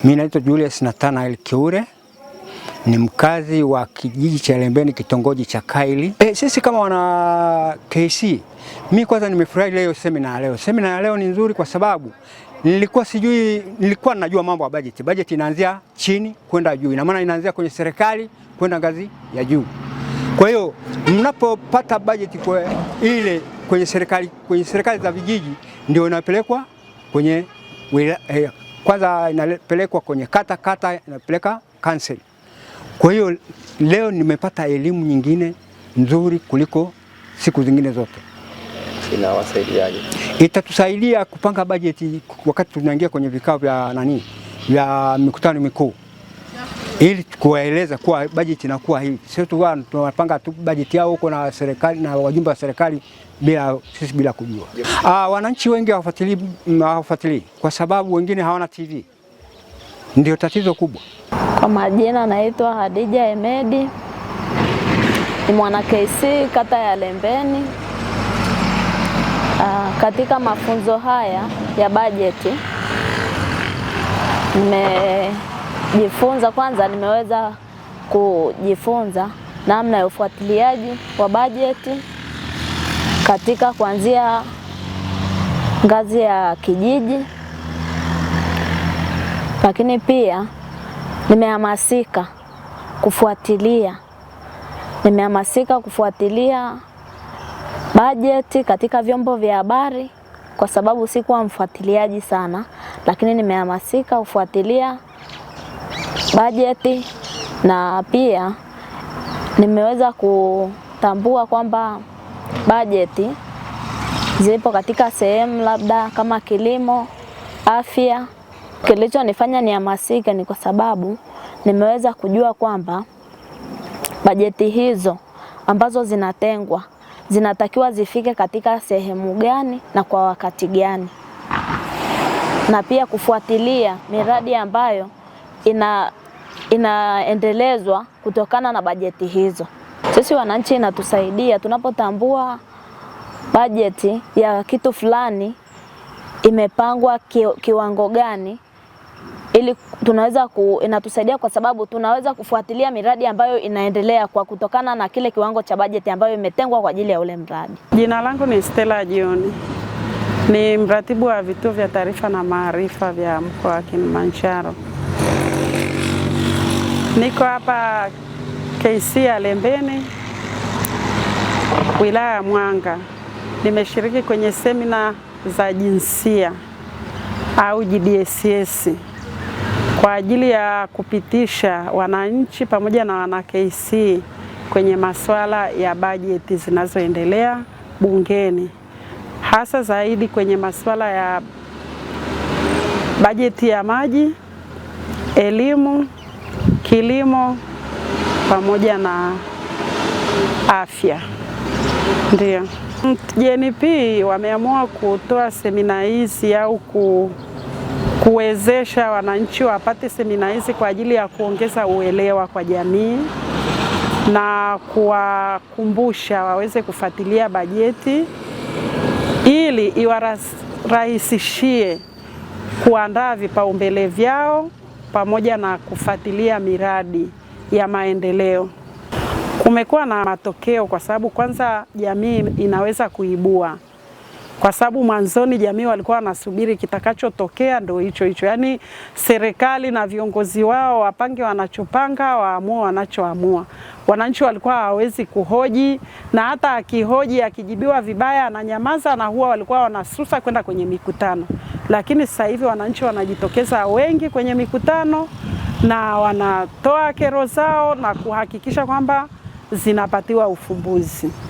Mimi naitwa Julius Nathanael Kiure, ni mkazi wa kijiji cha Lembeni, kitongoji cha Kaili. Sisi kama wana KC, mimi kwanza nimefurahi leo semina leo. Semina ya leo ni nzuri kwa sababu nilikuwa najua mambo ya budget. Budget inaanzia chini kwenda juu. Ina maana inaanzia kwenye serikali kwenda ngazi ya juu. Kwa hiyo mnapopata budget kwenye serikali za vijiji ndio inapelekwa kwenye kwanza inapelekwa kwenye kata inapeleka council. Kwa hiyo leo nimepata elimu nyingine nzuri kuliko siku zingine zote. Inawasaidiaje? Itatusaidia kupanga bajeti wakati tunaingia kwenye vikao vya mikutano mikuu, ili kuwaeleza kuwa bajeti inakuwa hivi. Sio tu tunapanga tu bajeti yao huko na serikali na wajumbe wa serikali sisi bila kujua. Wananchi wengi hawafuatilii kwa sababu wengine hawana TV. Ndio tatizo kubwa. Kwa majina naitwa Hadija Emedi, ni mwana KC kata ya Lembeni. Katika mafunzo haya ya bajeti nimeweza kujifunza namna ya ufuatiliaji wa bajeti katika kuanzia ngazi ya kijiji, lakini pia nimehamasika kufuatilia bajeti katika vyombo vya habari, kwa sababu sikuwa mfuatiliaji sana, lakini nimehamasika kufuatilia bajeti, na pia nimeweza kutambua kwamba bajeti zipo katika sehemu labda kama kilimo, afya. Kilichonifanya nihamasike ni kwa sababu nimeweza kujua kwamba bajeti hizo ambazo zinatengwa zinatakiwa zifike katika sehemu gani na kwa wakati gani, na pia kufuatilia miradi ambayo inaendelezwa kutokana na bajeti hizo. Sisi wananchi inatusaidia tunapotambua bajeti ya kitu fulani imepangwa kiwango gani, ili inatusaidia kwa sababu tunaweza kufuatilia miradi ambayo inaendelea kwa kutokana na kile kiwango cha bajeti ambayo imetengwa kwa ajili ya ule mradi. Jina langu ni Stella Jioni, ni mratibu wa vituo vya taarifa na maarifa vya mkoa wa Kilimanjaro. Niko hapa KC ya Lembeni, wilaya ya Mwanga. Nimeshiriki kwenye semina za jinsia au GDSS kwa ajili ya kupitisha wananchi pamoja na wana KC kwenye masuala ya bajeti zinazoendelea bungeni, hasa zaidi kwenye masuala ya bajeti ya maji, elimu, kilimo pamoja na afya. Ndio GNP wameamua kutoa semina hizi au kuwezesha wananchi wapate semina hizi kwa ajili ya kuongeza uelewa kwa jamii na kuwakumbusha waweze kufuatilia bajeti ili iwarahisishie kuandaa vipaumbele vyao pamoja na kufuatilia miradi ya maendeleo. Kumekuwa na matokeo kwa sababu kwanza jamii inaweza kuibua, kwa sababu mwanzoni jamii walikuwa wanasubiri kitakachotokea ndio hicho. Yaani serikali na viongozi wao wapange wanachopanga, waamue wanachoamua. Wananchi walikuwa hawawezi kuhoji, na hata akihoji akijibiwa vibaya ananyamaza, na huwa walikuwa wanasusa kwenda kwenye mikutano. Lakini sasa hivi wananchi wanajitokeza wengi kwenye mikutano na wanatoa kero zao na kuhakikisha kwamba zinapatiwa ufumbuzi.